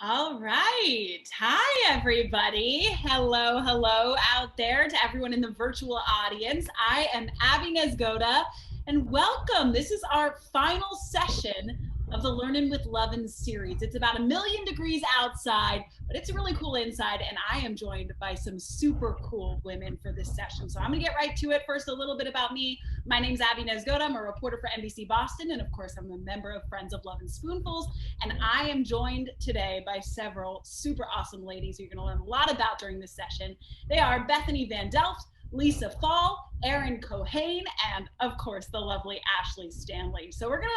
All right. Hi, everybody. Hello out there to everyone in the virtual audience. I am Abbey Niezgoda, and welcome. This is our final session of the Learning with Lovin series. It's about 1,000,000 degrees outside, but it's really cool inside, and I am joined by some super cool women for this session. So I'm going to get right to it. First, a little bit about me. My name's Abbey Niezgoda. I'm a reporter for NBC Boston, and of course, I'm a member of Friends of Lovin Spoonfuls. And I am joined today by several super awesome ladies who you're going to learn a lot about during this session. They are Bethany Van Delft, Lisa Fall, Erin Keohane, and of course the lovely Ashley Stanley. So we're gonna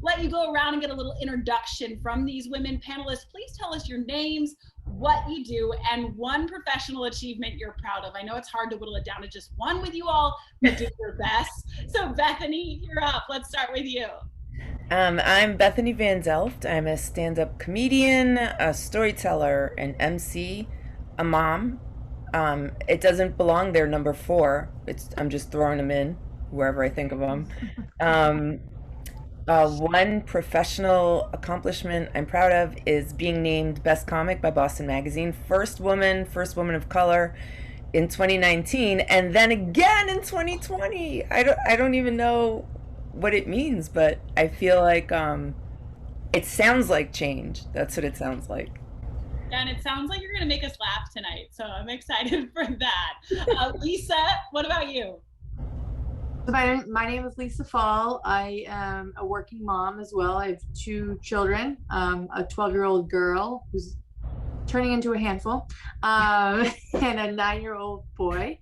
let you go around and get a little introduction from these women. Panelists, please tell us your names, what you do, and one professional achievement you're proud of. I know it's hard to whittle it down to just one with you all, but do your best. So Bethany, you're up. Let's start with you. I'm Bethany Van Delft. I'm a stand-up comedian, a storyteller, an MC, a mom. It doesn't belong there, number four. I'm just throwing them in wherever I think of them. Um, One professional accomplishment I'm proud of is being named Best Comic by Boston Magazine. First woman of color in 2019, and then again in 2020. I don't even know what it means, but I feel like it sounds like change. That's what it sounds like. Yeah, and it sounds like you're going to make us laugh tonight. So I'm excited for that. Lisa, what about you? My name is Lisa Fall. I am a working mom as well. I have two children, a 12-year-old girl who's turning into a handful, and a 9-year-old boy.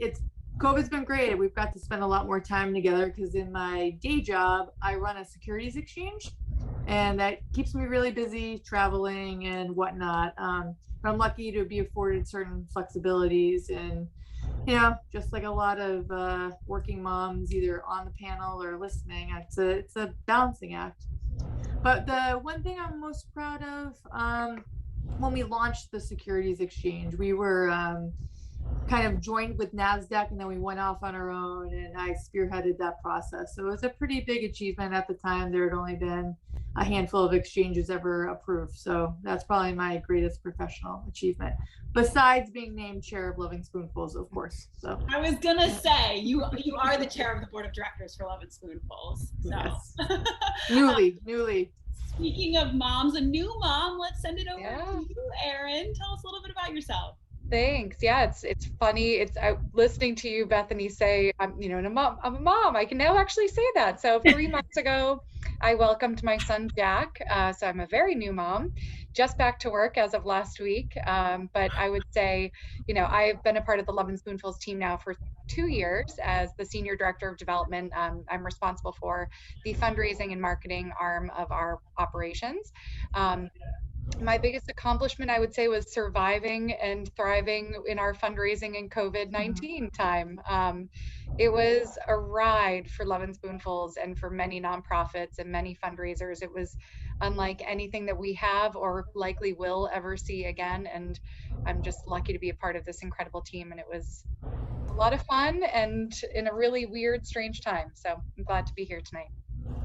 It's COVID's been great. We've got to spend a lot more time together because in my day job, I run a securities exchange, and that keeps me really busy traveling and whatnot. But I'm lucky to be afforded certain flexibilities and just like a lot of working moms, either on the panel or listening, it's a balancing act. But the one thing I'm most proud of, when we launched the securities exchange, we were kind of joined with NASDAQ, and then we went off on our own, and I spearheaded that process. So it was a pretty big achievement at the time. There had only been a handful of exchanges ever approved. So that's probably my greatest professional achievement, besides being named chair of Lovin Spoonfuls, of course. So I was gonna say you are the chair of the board of directors for Lovin Spoonfuls. So yes. newly. Speaking of moms, a new mom, let's send it over Yeah. to you, Erin. Tell us a little bit about yourself. Thanks. Yeah, it's funny. It's listening to you, Bethany, say I'm a mom. I'm a mom. I can now actually say that. So 3 months ago, I welcomed my son Jack. So I'm a very new mom, just back to work as of last week. But I would say, I've been a part of the Lovin Spoonfuls team now for 2 years as the senior director of development. I'm responsible for the fundraising and marketing arm of our operations. My biggest accomplishment, I would say, was surviving and thriving in our fundraising and COVID-19 time. It was a ride for Lovin Spoonfuls and for many nonprofits and many fundraisers. It was unlike anything that we have or likely will ever see again. And I'm just lucky to be a part of this incredible team. And it was a lot of fun and in a really weird, strange time. So I'm glad to be here tonight.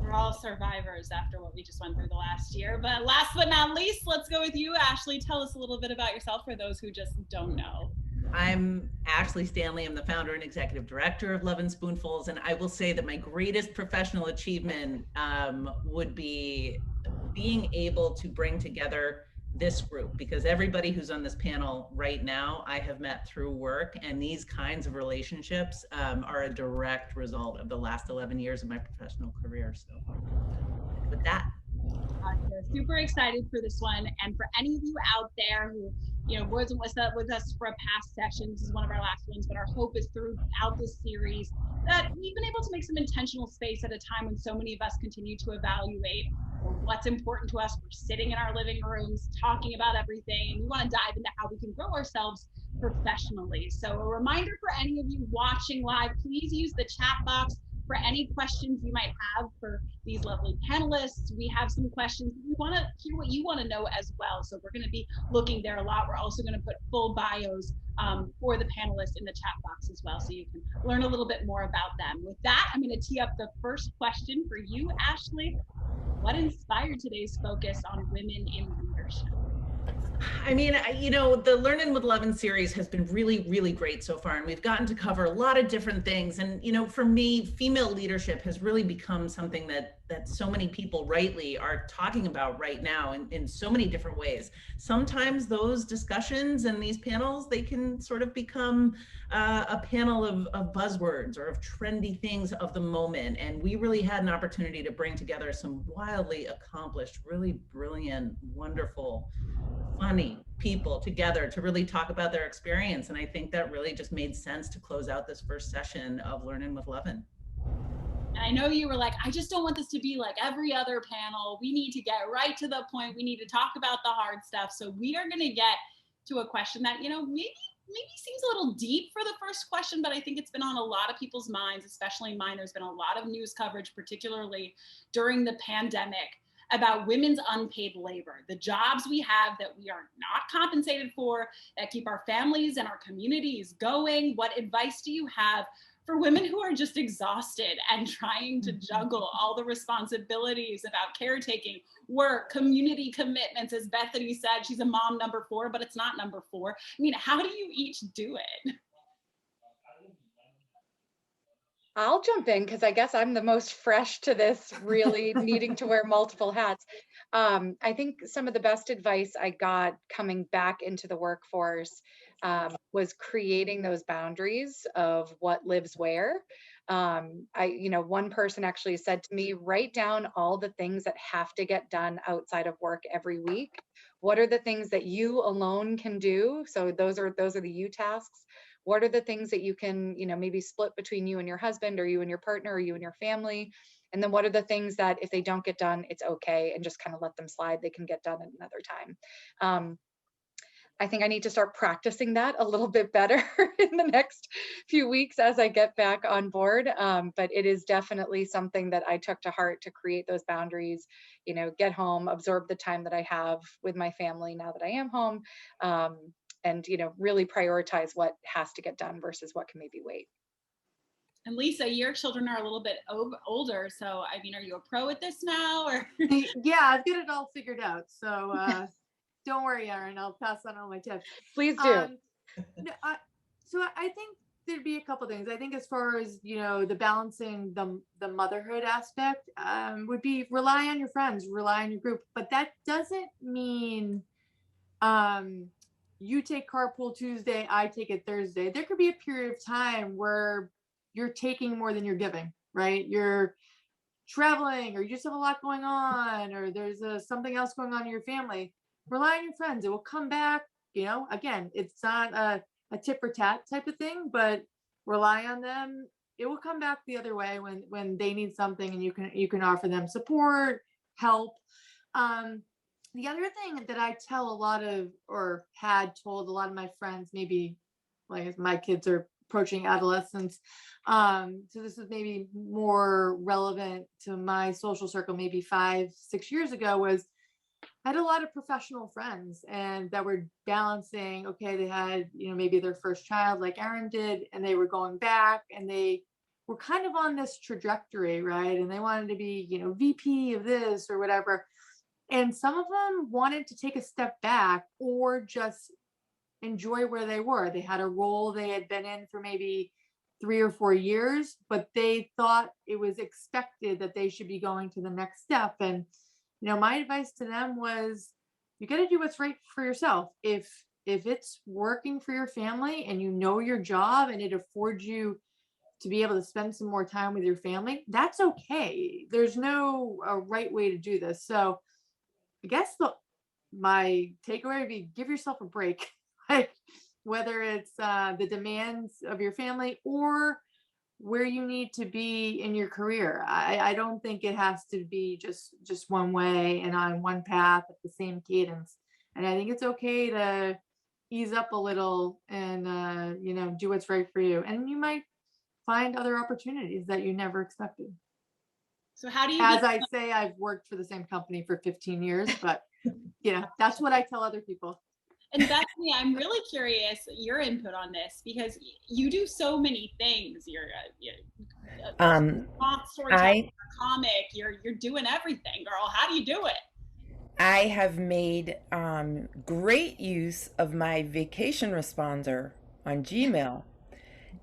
We're all survivors after what we just went through the last year. But last but not least, let's go with you, Ashley. Tell us a little bit about yourself for those who just don't know. I'm Ashley Stanley. I'm the founder and executive director of Lovin Spoonfuls. And I will say that my greatest professional achievement would be being able to bring together this group, because everybody who's on this panel right now, I have met through work, and these kinds of relationships are a direct result of the last 11 years of my professional career. So with that. Super excited for this one. And for any of you out there who wasn't with us for a past session, this is one of our last ones, but our hope is throughout this series that we've been able to make some intentional space at a time when so many of us continue to evaluate what's important to us. We're sitting in our living rooms talking about everything, and we want to dive into how we can grow ourselves professionally. So a reminder for any of you watching live, please use the chat box for any questions you might have for these lovely panelists. We have some questions. We want to hear what you want to know as well. So we're going to be looking there a lot. We're also going to put full bios for the panelists in the chat box as well, so you can learn a little bit more about them. With that, I'm going to tee up the first question for you, Ashley. What inspired today's focus on women in leadership? leadership? I mean, the Learning with Lovin series has been really, really great so far, and we've gotten to cover a lot of different things. And for me, female leadership has really become something that so many people rightly are talking about right now in so many different ways. Sometimes those discussions and these panels, they can sort of become a panel of buzzwords or of trendy things of the moment. And we really had an opportunity to bring together some wildly accomplished, really brilliant, wonderful, funny people together to really talk about their experience. And I think that really just made sense to close out this first session of Learning with Lovin. And I know you were like, I just don't want this to be like every other panel. We need to get right to the point. We need to talk about the hard stuff. So we are going to get to a question that, maybe seems a little deep for the first question, but I think it's been on a lot of people's minds, especially mine. There's been a lot of news coverage, particularly during the pandemic, about women's unpaid labor, the jobs we have that we are not compensated for, that keep our families and our communities going. What advice do you have for women who are just exhausted and trying to juggle all the responsibilities about caretaking, work, community commitments? As Bethany said, she's a mom number 4, but it's not number 4. I mean, how do you each do it? I'll jump in because I guess I'm the most fresh to this, really needing to wear multiple hats. I think some of the best advice I got coming back into the workforce was creating those boundaries of what lives where. One person actually said to me, write down all the things that have to get done outside of work every week. What are the things that you alone can do? So those are the you tasks. What are the things that you can, maybe split between you and your husband, or you and your partner, or you and your family? And then what are the things that if they don't get done, it's okay, and just kind of let them slide. They can get done at another time. I think I need to start practicing that a little bit better in the next few weeks as I get back on board. But it is definitely something that I took to heart, to create those boundaries, get home, absorb the time that I have with my family now that I am home. And really prioritize what has to get done versus what can maybe wait. And Lisa, your children are a little bit older, so I mean, are you a pro at this now, or? Yeah, I've got it all figured out. So don't worry, Erin. I'll pass on all my tips. Please do. So I think there'd be a couple things. I think as far as the balancing the motherhood aspect would be rely on your friends, rely on your group, but that doesn't mean you take carpool Tuesday, I take it Thursday. There could be a period of time where you're taking more than you're giving, right? You're traveling, or you just have a lot going on, or there's something else going on in your family. Rely on your friends. It will come back. Again, it's not a tit for tat type of thing, but rely on them. It will come back the other way when they need something, and you can offer them support, help. The other thing that I tell a lot of, or had told a lot of my friends, maybe like my kids are approaching adolescence, so this is maybe more relevant to my social circle, maybe 5-6 years ago, was I had a lot of professional friends, and that were balancing, okay, they had, maybe their first child like Erin did, and they were going back, and they were kind of on this trajectory, right? And they wanted to be, VP of this or whatever. And some of them wanted to take a step back or just enjoy where they were. They had a role they had been in for maybe 3 or 4 years, but they thought it was expected that they should be going to the next step. And, my advice to them was, you got to do what's right for yourself. If it's working for your family and your job and it affords you to be able to spend some more time with your family, that's okay. There's no right way to do this. So I guess my takeaway would be, give yourself a break, like whether it's the demands of your family or where you need to be in your career. I don't think it has to be just one way and on one path at the same cadence. And I think it's okay to ease up a little and do what's right for you. And you might find other opportunities that you never expected. So how do you, as I say, I've worked for the same company for 15 years, but that's what I tell other people. And Bethany, I'm really curious your input on this, because you do so many things. You're a storyteller, comic, you're doing everything, girl. How do you do it? I have made great use of my vacation responder on Gmail.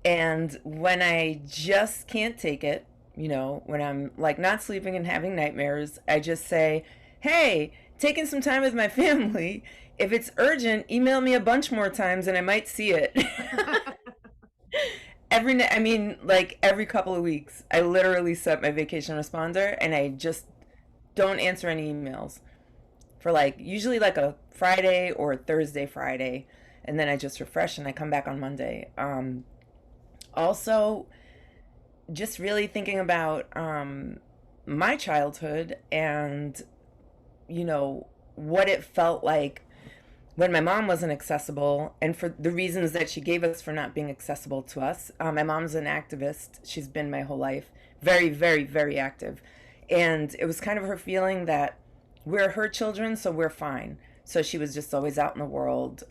And when I just can't take it, when I'm like not sleeping and having nightmares, I just say, hey, taking some time with my family. If it's urgent, email me a bunch more times and I might see it. Like every couple of weeks, I literally set my vacation responder and I just don't answer any emails for like usually like a Friday or a Thursday, Friday. And then I just refresh and I come back on Monday. Also, just really thinking about my childhood and, what it felt like when my mom wasn't accessible and for the reasons that she gave us for not being accessible to us. My mom's an activist. She's been my whole life. Very, very, very active. And it was kind of her feeling that we're her children, so we're fine. So she was just always out in the world,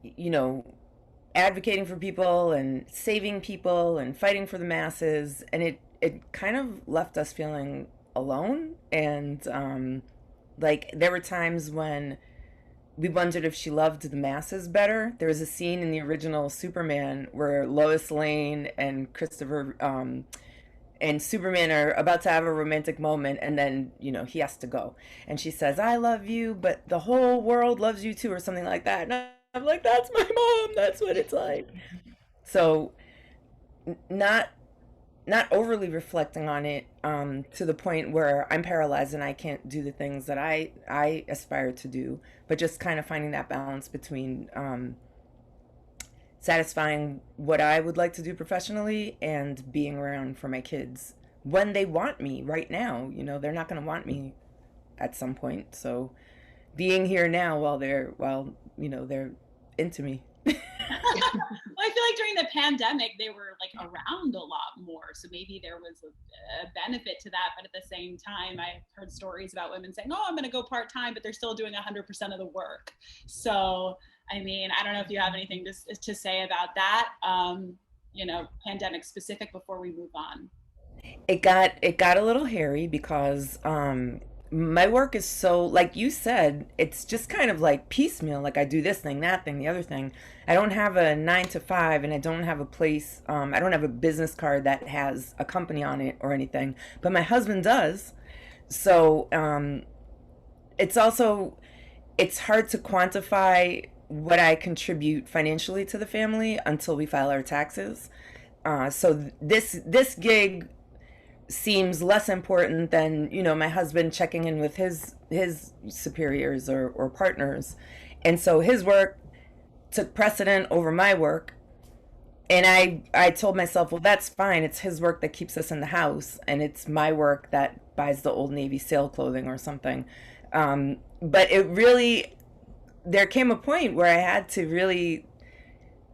you know, advocating for people and saving people and fighting for the masses. And it kind of left us feeling alone. And like there were times when we wondered if she loved the masses better. There was a scene in the original Superman where Lois Lane and Christopher and Superman are about to have a romantic moment, and then, he has to go. And she says, I love you, but the whole world loves you too, or something like that. And I'm like, that's my mom. That's what it's like. So not overly reflecting on it to the point where I'm paralyzed and I can't do the things that I aspire to do, but just kind of finding that balance between satisfying what I would like to do professionally and being around for my kids when they want me right now. They're not going to want me at some point. So being here now while they're into me. Well, I feel like during the pandemic, they were like around a lot more. So maybe there was a benefit to that. But at the same time, I've heard stories about women saying, oh, I'm going to go part-time, but they're still doing 100% of the work. So, I don't know if you have anything to say about that, pandemic specific before we move on. It got a little hairy because my work is so, like you said, it's just kind of like piecemeal. Like I do this thing, that thing, the other thing. I don't have a 9 to 5 and I don't have a place. I don't have a business card that has a company on it or anything, but my husband does. So it's hard to quantify what I contribute financially to the family until we file our taxes. So this gig seems less important than my husband checking in with his superiors or partners, and so his work took precedent over my work. And I told myself, well, that's fine, it's his work that keeps us in the house and it's my work that buys the Old Navy sale clothing or something. But there came a point where I had to really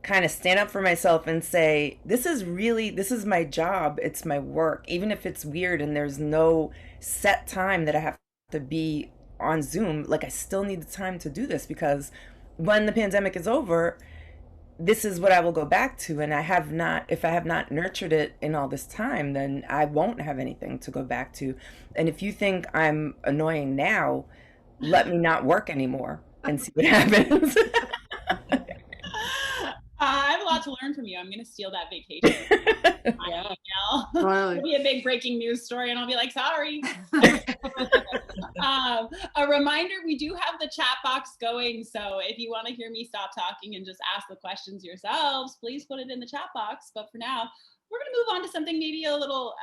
kind of stand up for myself and say, this is my job. It's my work. Even if it's weird and there's no set time that I have to be on Zoom, like I still need the time to do this, because when the pandemic is over, this is what I will go back to. And if I have not nurtured it in all this time, then I won't have anything to go back to. And if you think I'm annoying now, let me not work anymore and see what happens. I have a lot to learn from you. I'm going to steal that vacation. Yeah. It'll be a big breaking news story and I'll be like, sorry. A reminder, we do have the chat box going. So if you want to hear me stop talking and just ask the questions yourselves, please put it in the chat box. But for now, we're going to move on to something maybe a little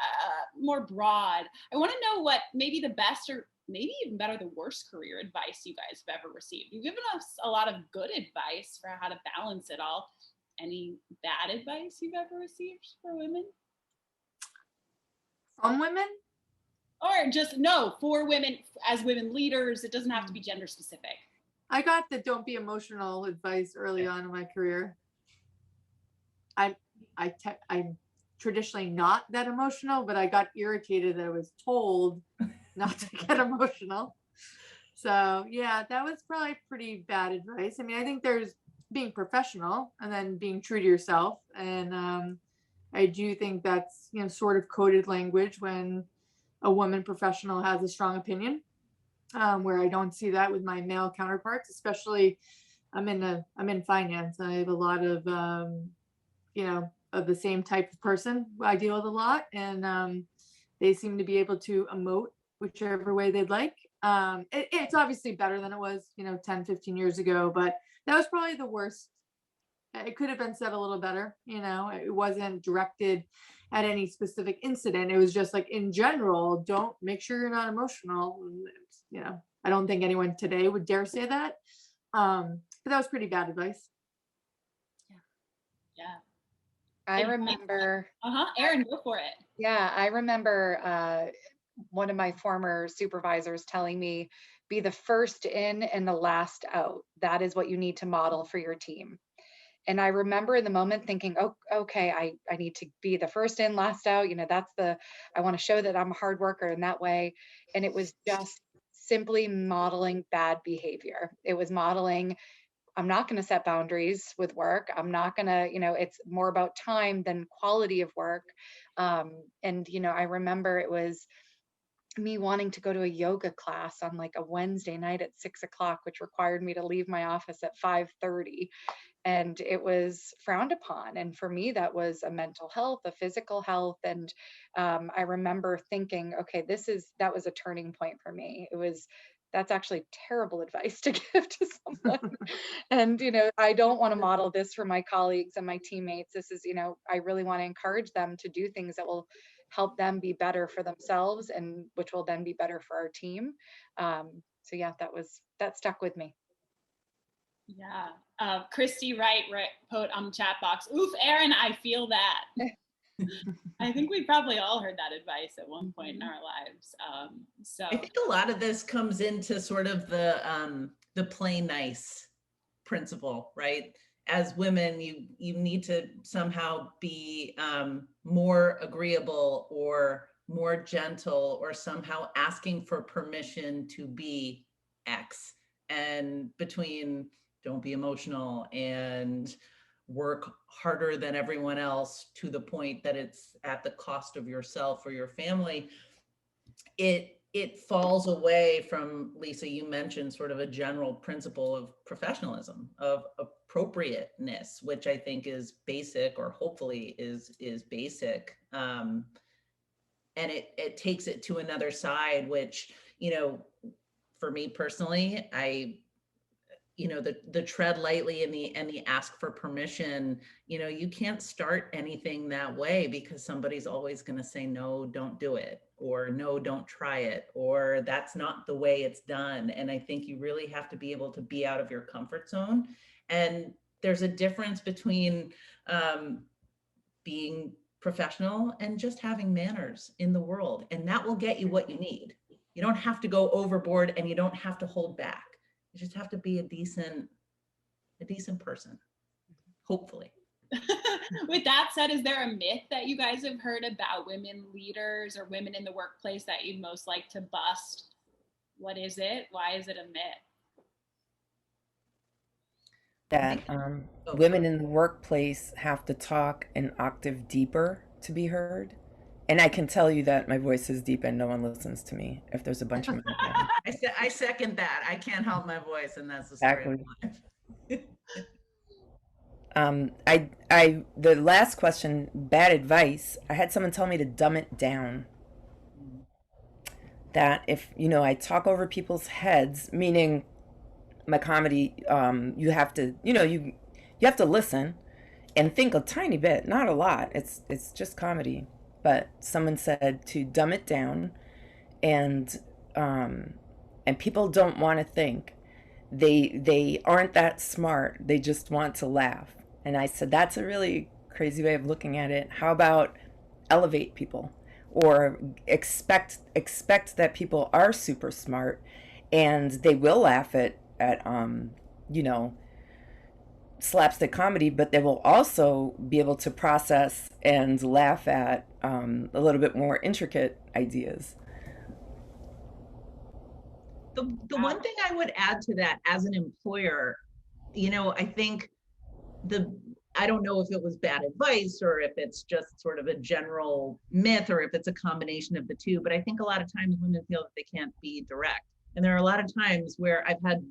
more broad. I want to know what maybe the best or maybe even better, the worst career advice you guys have ever received. You've given us a lot of good advice for how to balance it all. Any bad advice you've ever received for women? From women? Or just, no, for women, as women leaders. It doesn't have to be gender specific. I got the don't be emotional advice early on in my career. I'm traditionally not that emotional, but I got irritated that I was told not to get emotional. So yeah, that was probably pretty bad advice. I think there's being professional and then being true to yourself. And I do think that's, sort of coded language when a woman professional has a strong opinion. where I don't see that with my male counterparts, especially I'm in finance. I have a lot of, of the same type of person I deal with a lot, and they seem to be able to emote whichever way they'd like. It's obviously better than it was, 10, 15 years ago, but that was probably the worst. It could have been said a little better, it wasn't directed at any specific incident. It was just like, in general, don't make sure you're not emotional. I don't think anyone today would dare say that. But that was pretty bad advice. Yeah. I remember. Erin, go for it. Yeah, I remember one of my former supervisors telling me, be the first in and the last out. That is what you need to model for your team. And I remember in the moment thinking, oh, okay, I need to be the first in, last out. I want to show that I'm a hard worker in that way. And it was just simply modeling bad behavior. It was modeling, I'm not going to set boundaries with work. I'm not going to, it's more about time than quality of work. I remember it was me wanting to go to a yoga class on like a Wednesday night at 6:00, which required me to leave my office at 5:30. And it was frowned upon. And for me, that was a mental health, a physical health. And I remember thinking, okay, that was a turning point for me. That's actually terrible advice to give to someone. And, I don't want to model this for my colleagues and my teammates. This is, I really want to encourage them to do things that will help them be better for themselves, and which will then be better for our team. So yeah, that stuck with me. Yeah. Christy Wright put on the chat box, oof, Erin, I feel that. I think we probably all heard that advice at one point in our lives. So I think a lot of this comes into sort of the play nice principle, right? As women, you need to somehow be more agreeable or more gentle, or somehow asking for permission to be X. And between don't be emotional and work harder than everyone else to the point that it's at the cost of yourself or your family, it falls away from, Lisa, you mentioned sort of a general principle of professionalism, of appropriateness, which I think is basic, or hopefully is basic. And it takes it to another side, which, for me personally, the tread lightly and the ask for permission, you can't start anything that way, because somebody's always going to say, no, don't do it, or no, don't try it, or that's not the way it's done. And I think you really have to be able to be out of your comfort zone. And there's a difference between being professional and just having manners in the world. And that will get you what you need. You don't have to go overboard, and you don't have to hold back. You just have to be a decent person, hopefully. With that said, is there a myth that you guys have heard about women leaders or women in the workplace that you'd most like to bust? What is it? Why is it a myth? That women in the workplace have to talk an octave deeper to be heard. And I can tell you that my voice is deep and no one listens to me if there's a bunch of men. I second that. I can't help my voice, and that's the story of life. The last question, bad advice. I had someone tell me to dumb it down. That if, I talk over people's heads, meaning my comedy, you have to, you have to listen and think a tiny bit, not a lot. It's just comedy. But someone said to dumb it down, and people don't want to think. They aren't that smart. They just want to laugh. And I said, that's a really crazy way of looking at it. How about elevate people, or expect that people are super smart, and they will laugh at slapstick comedy, but they will also be able to process and laugh at a little bit more intricate ideas. The one thing I would add to that as an employer, I think I don't know if it was bad advice or if it's just sort of a general myth or if it's a combination of the two, but I think a lot of times women feel that they can't be direct. And there are a lot of times where I've had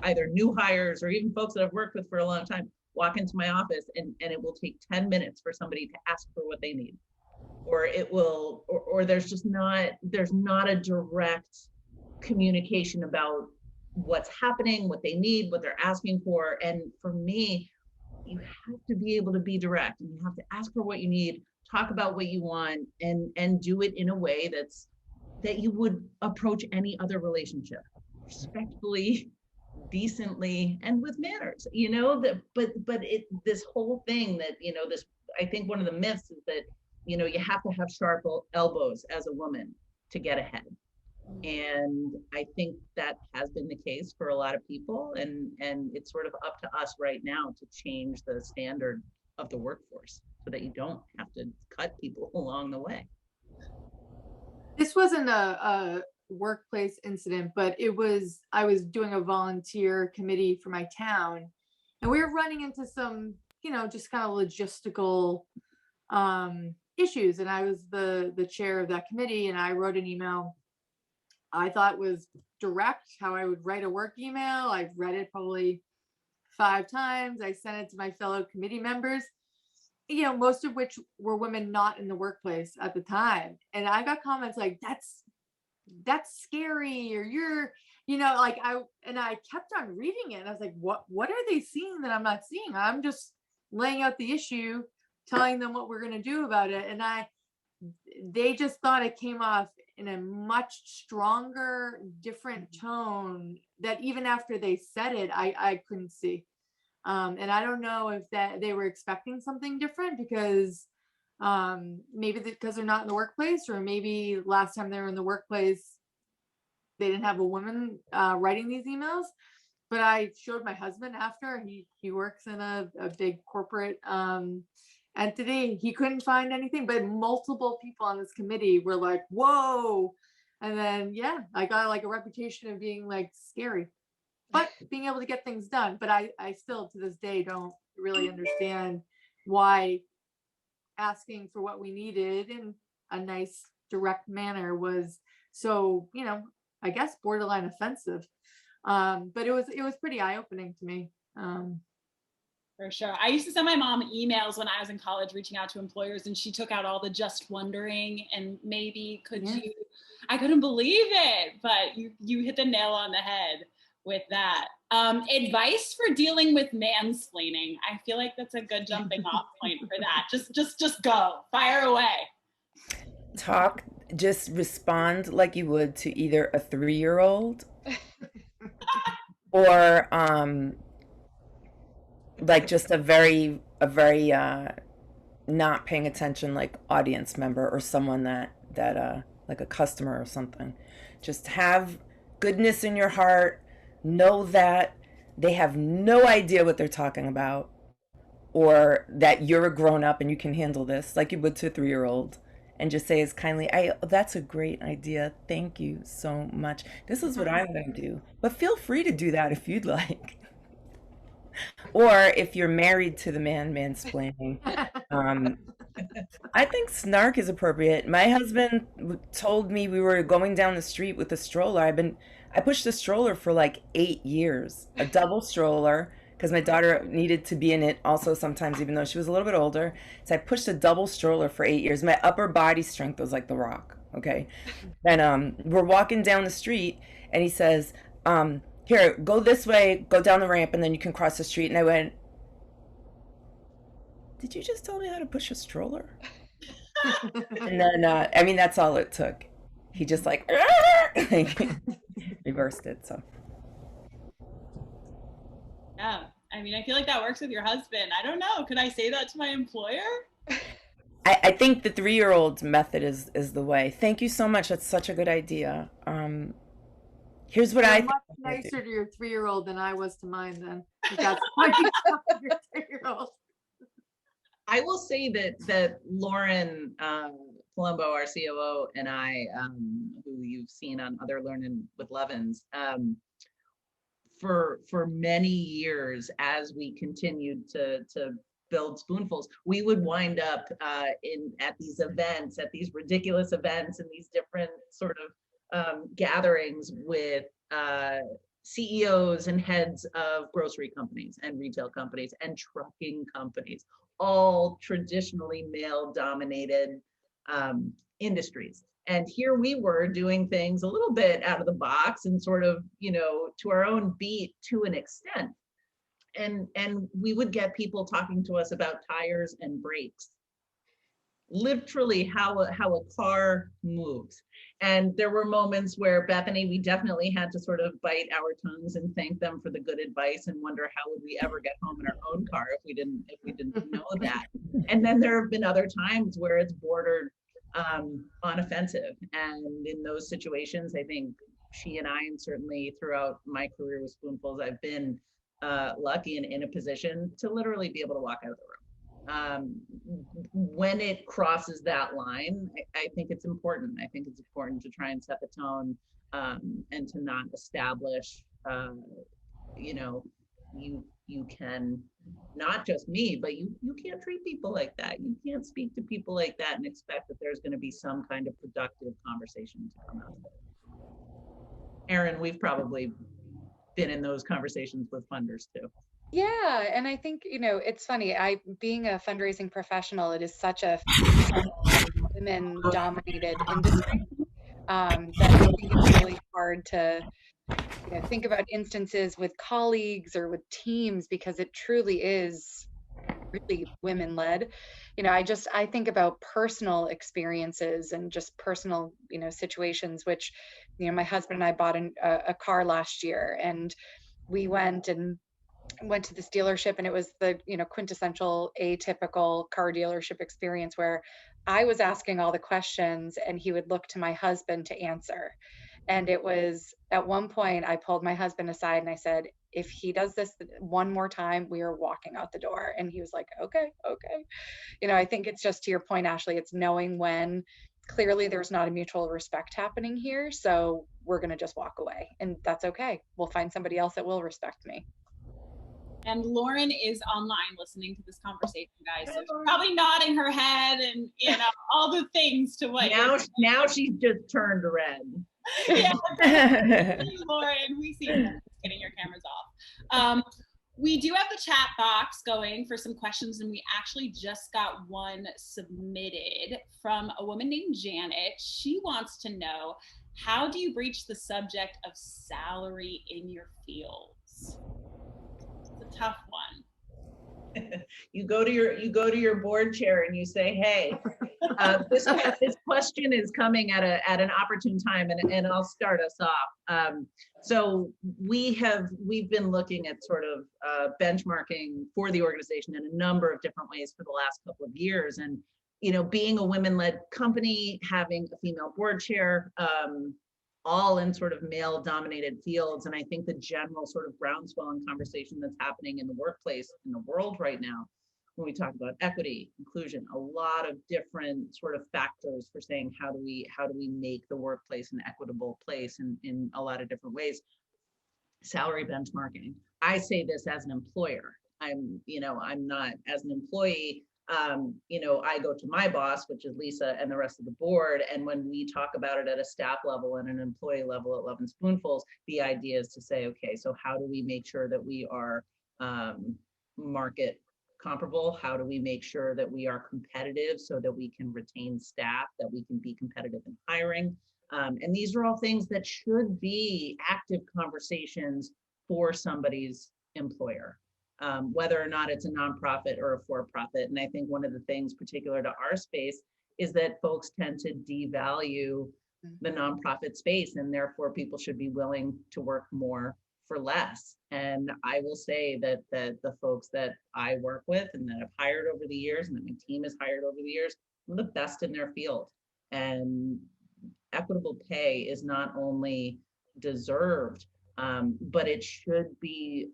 either new hires or even folks that I've worked with for a long time walk into my office, and it will take 10 minutes for somebody to ask for what they need. Or it will, or there's not a direct communication about what's happening, what they need, what they're asking for. And for me, you have to be able to be direct, and you have to ask for what you need, talk about what you want, and do it in a way that you would approach any other relationship, respectfully, decently, and with manners, this whole thing that, I think one of the myths is that, you have to have sharp elbows as a woman to get ahead. And I think that has been the case for a lot of people. And it's sort of up to us right now to change the standard of the workforce so that you don't have to cut people along the way. This wasn't a workplace incident, but I was doing a volunteer committee for my town, and we were running into some, just kind of logistical issues. And I was the chair of that committee, and I wrote an email I thought was direct, how I would write a work email. I've read it probably 5 times. I sent it to my fellow committee members, most of which were women not in the workplace at the time. And I got comments like, that's scary, or you're, I kept on reading it. And I was like, what are they seeing that I'm not seeing? I'm just laying out the issue, telling them what we're going to do about it. And they just thought it came off in a much stronger, different tone that even after they said it, I couldn't see. And I don't know if that they were expecting something different because maybe because they're not in the workplace, or maybe last time they were in the workplace, they didn't have a woman writing these emails. But I showed my husband after. He works in a big corporate entity. He couldn't find anything, but multiple people on this committee were like, whoa. And then, I got like a reputation of being like scary, but being able to get things done. But I still to this day don't really understand why asking for what we needed in a nice, direct manner was so, I guess borderline offensive. But it was pretty eye-opening to me. For sure. I used to send my mom emails when I was in college reaching out to employers, and she took out all the just wondering and maybe could you, I couldn't believe it, but you hit the nail on the head with that. Advice for dealing with mansplaining. I feel like that's a good jumping off point for that. Just go, fire away. Just respond like you would to either a 3-year-old or like just a very not paying attention, like audience member or someone that like a customer or something. Just have goodness in your heart. Know that they have no idea what they're talking about, or that you're a grown up and you can handle this like you would to a 3-year-old. And just say as kindly, that's a great idea. Thank you so much. This is what I'm going to do. But feel free to do that if you'd like. Or if you're married to the man mansplaining. I think snark is appropriate. My husband told me we were going down the street with a stroller. I pushed a stroller for like 8 years, a double stroller, because my daughter needed to be in it also sometimes, even though she was a little bit older. So I pushed a double stroller for 8 years. My upper body strength was like The Rock. Okay. And we're walking down the street, and he says, here, go this way, go down the ramp, and then you can cross the street. And I went, did you just tell me how to push a stroller? And then, that's all it took. He just like reversed it. So. Yeah. I feel like that works with your husband. I don't know. Could I say that to my employer? I think the 3-year-old method is the way. Thank you so much. That's such a good idea. Here's what I think. Much nicer to your 3-year-old than I was to mine then. That's what you tell your 3-year-old. I will say that Lauren Colombo, our COO, and I, who you've seen on other Learning with Lovins, for many years, as we continued to build Spoonfuls, we would wind up at these events, at these ridiculous events, and these different sort gatherings with CEOs and heads of grocery companies and retail companies and trucking companies, all traditionally male-dominated industries. And here we were doing things a little bit out of the box and sort of, to our own beat to an extent. And we would get people talking to us about tires and brakes, literally how a car moves. And there were moments where Bethany, we definitely had to sort of bite our tongues and thank them for the good advice and wonder how would we ever get home in our own car if we didn't know that. And then there have been other times where it's bordered on offensive. And in those situations, I think she and I, and certainly throughout my career with Spoonfuls, I've been lucky and in a position to literally be able to walk out of the room. When it crosses that line, I think it's important. I think it's important to try and set the tone and to not establish, you can, not just me, but you can't treat people like that. You can't speak to people like that and expect that there's going to be some kind of productive conversation to come out of it. Erin, we've probably been in those conversations with funders too. Yeah, and I think, it's funny, being a fundraising professional, it is such a women-dominated industry that I think it's really hard to think about instances with colleagues or with teams, because it truly is really women-led. I think about personal experiences and just personal, situations, which, my husband and I bought a car last year, and we went to this dealership, and it was the quintessential atypical car dealership experience where I was asking all the questions and he would look to my husband to answer. And it was, at one point I pulled my husband aside and I said, if he does this one more time, we are walking out the door. And he was like, okay. I think it's just to your point, Ashley, it's knowing when clearly there's not a mutual respect happening here, so we're going to just walk away, and that's okay. We'll find somebody else that will respect me. And Lauren is online listening to this conversation, guys. So she's probably nodding her head and all the things to what. Now she's just turned red. Yeah, Lauren, we see you. Getting your cameras off. We do have the chat box going for some questions, and we actually just got one submitted from a woman named Janet. She wants to know, how do you breach the subject of salary in your fields? It's a tough one. You go to your board chair and you say, hey, this question is coming at an opportune time, and I'll start us off. So we've been looking at sort of benchmarking for the organization in a number of different ways for the last couple of years. And, being a women-led company, having a female board chair, all in sort of male-dominated fields. And I think the general sort of groundswell and conversation that's happening in the workplace, in the world right now, when we talk about equity, inclusion, a lot of different sort of factors for saying how do we make the workplace an equitable place in a lot of different ways. Salary benchmarking. I say this as an employer. I'm not as an employee. I go to my boss, which is Lisa, and the rest of the board. And when we talk about it at a staff level and an employee level at Lovin Spoonfuls, the idea is to say, okay, so how do we make sure that we are market comparable? How do we make sure that we are competitive so that we can retain staff, that we can be competitive in hiring? And these are all things that should be active conversations for somebody's employer. Whether or not it's a nonprofit or a for-profit. And I think one of the things particular to our space is that folks tend to devalue the nonprofit space, and therefore people should be willing to work more for less. And I will say that the folks that I work with and that I've hired over the years and that my team has hired over the years are the best in their field. And equitable pay is not only deserved, but it should be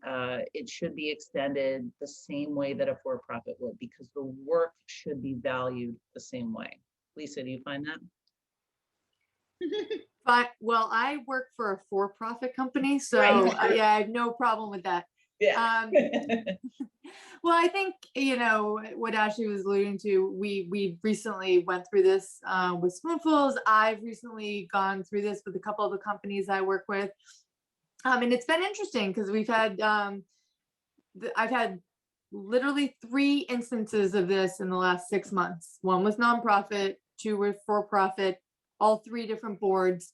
extended the same way that a for-profit would, because the work should be valued the same way. Lisa, do you find that? Well, I work for a for-profit company, so Right. yeah, I have no problem with that. Yeah. Well, I think, what Ashley was alluding to, we recently went through this with Spoonfuls. I've recently gone through this with a couple of the companies I work with. And it's been interesting because I've had literally 3 instances of this in the last 6 months. 1 was nonprofit, 2 were for-profit, all 3 different boards.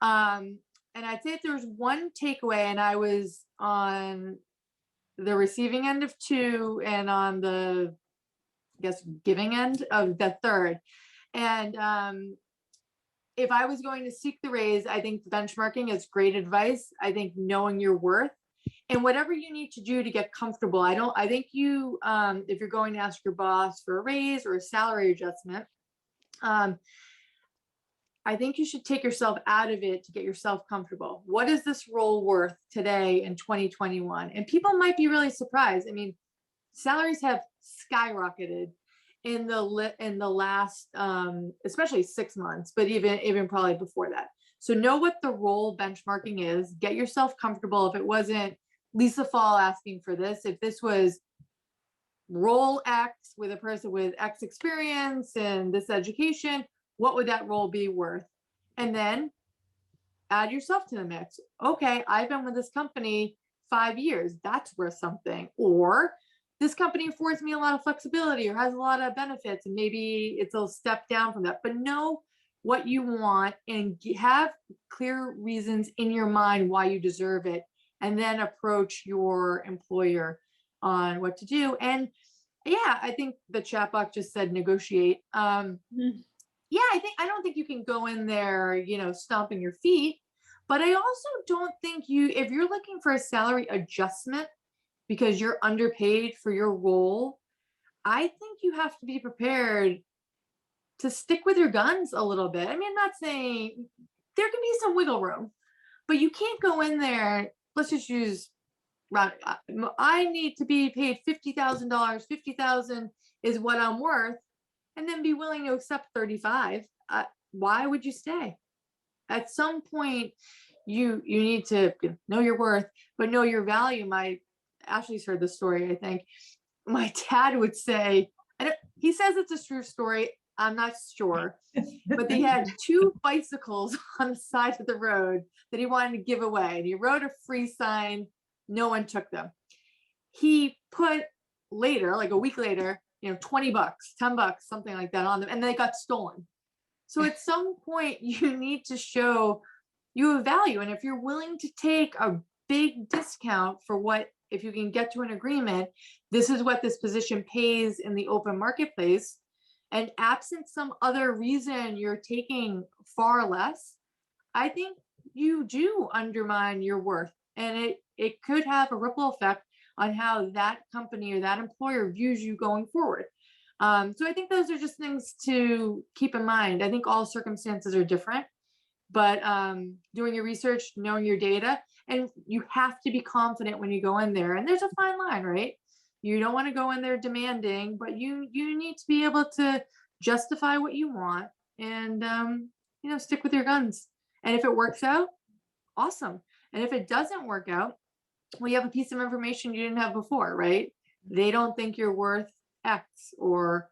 And I'd say if there was one takeaway, and I was on the receiving end of 2 and on the, I guess, giving end of the 3rd. And if I was going to seek the raise, I think benchmarking is great advice. I think knowing your worth and whatever you need to do to get comfortable. I think you, if you're going to ask your boss for a raise or a salary adjustment, I think you should take yourself out of it to get yourself comfortable. What is this role worth today in 2021? And people might be really surprised. I mean, salaries have skyrocketed in the last, especially 6 months, but even probably before that. So know what the role benchmarking is. Get yourself comfortable. If it wasn't Lisa Fall asking for this, if this was role X with a person with X experience and this education, what would that role be worth? And then add yourself to the mix. Okay, I've been with this company 5 years. That's worth something. Or this company affords me a lot of flexibility or has a lot of benefits, and maybe it's a step down from that. But know what you want and have clear reasons in your mind why you deserve it, and then approach your employer on what to do. And yeah, I think the chat box just said negotiate. Yeah, I don't think you can go in there, stomping your feet, but I also don't think if you're looking for a salary adjustment because you're underpaid for your role, I think you have to be prepared to stick with your guns a little bit. I mean, I'm not saying there can be some wiggle room, but you can't go in there. Let's just use, I need to be paid $50,000. $50,000 is what I'm worth. And then be willing to accept 35. Why would you stay? At some point, you need to know your worth, but know your value. Ashley's heard the story, I think. My dad would say, he says it's a true story. I'm not sure, but they had 2 bicycles on the side of the road that he wanted to give away. And he wrote a free sign. No one took them. He put later, like a week later, $20, $10, something like that on them, and they got stolen. So at some point you need to show you have value. And if you're willing to take a big discount for if you can get to an agreement, this is what this position pays in the open marketplace, and absent some other reason you're taking far less, I think you do undermine your worth. And it could have a ripple effect on how that company or that employer views you going forward. So I think those are just things to keep in mind. I think all circumstances are different, but doing your research, knowing your data, and you have to be confident when you go in there. And there's a fine line, right? You don't want to go in there demanding, but you need to be able to justify what you want and, stick with your guns. And if it works out, awesome. And if it doesn't work out, well, you have a piece of information you didn't have before, right? They don't think you're worth X, or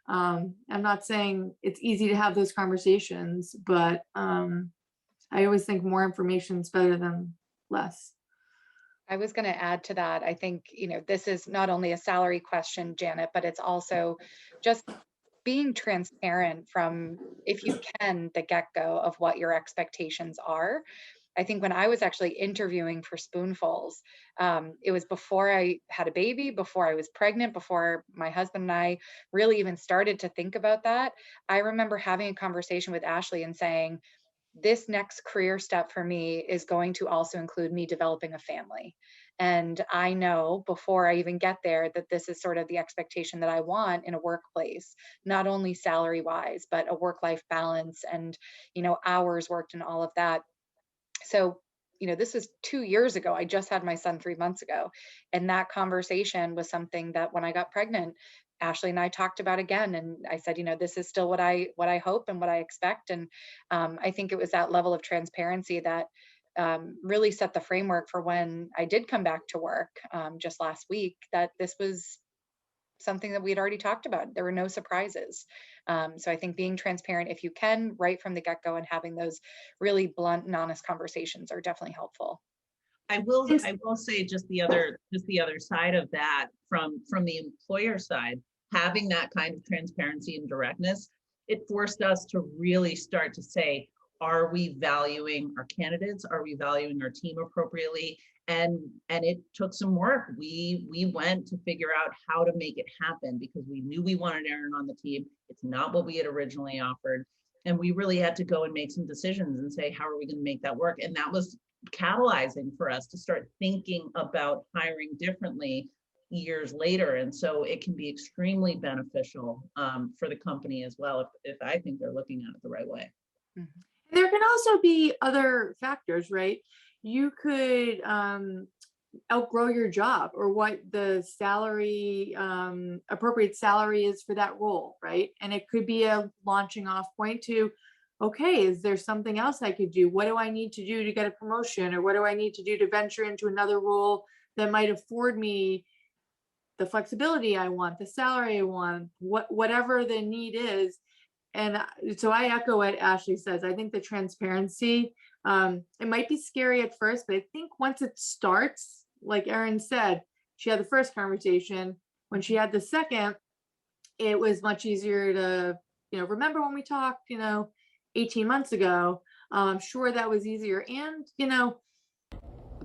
I'm not saying it's easy to have those conversations, but I always think more information is better than less. I was going to add to that. I think, this is not only a salary question, Janet, but it's also just being transparent from, if you can, the get-go of what your expectations are. I think when I was actually interviewing for Spoonfuls, it was before I had a baby, before I was pregnant, before my husband and I really even started to think about that. I remember having a conversation with Ashley and saying, this next career step for me is going to also include me developing a family. And I know before I even get there that this is sort of the expectation that I want in a workplace, not only salary wise, but a work-life balance and, hours worked and all of that. So, this is 2 years ago. I just had my son 3 months ago. And that conversation was something that when I got pregnant, Ashley and I talked about again. And I said, this is still what I hope and what I expect. And I think it was that level of transparency that really set the framework for when I did come back to work just last week, that this was something that we had already talked about. There were no surprises. So I think being transparent, if you can, right from the get-go, and having those really blunt and honest conversations are definitely helpful. I will say just the other side of that, from the employer side, having that kind of transparency and directness, it forced us to really start to say, are we valuing our candidates? Are we valuing our team appropriately? And it took some work. We went to figure out how to make it happen, because we knew we wanted Erin on the team. It's not what we had originally offered. And we really had to go and make some decisions and say, how are we going to make that work? And that was catalyzing for us to start thinking about hiring differently years later. And so it can be extremely beneficial for the company as well, if I think they're looking at it the right way. Mm-hmm. There can also be other factors, right? You could outgrow your job, or what the salary, appropriate salary is for that role, right? And it could be a launching off point to, okay, is there something else I could do? What do I need to do to get a promotion? Or what do I need to do to venture into another role that might afford me the flexibility I want, the salary I want, whatever the need is. And so I echo what Ashley says. I think the transparency, it might be scary at first, but I think once it starts, like Erin said, she had the first conversation. When she had the second, it was much easier to, remember when we talked, 18 months ago. I'm sure that was easier. And,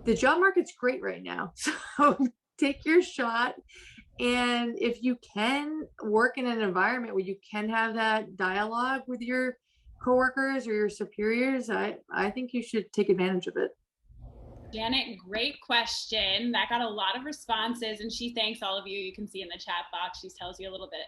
the job market's great right now. So take your shot. And if you can work in an environment where you can have that dialogue with your coworkers or your superiors, I think you should take advantage of it. Janet, great question. That got a lot of responses, and she thanks all of you. You can see in the chat box, she tells you a little bit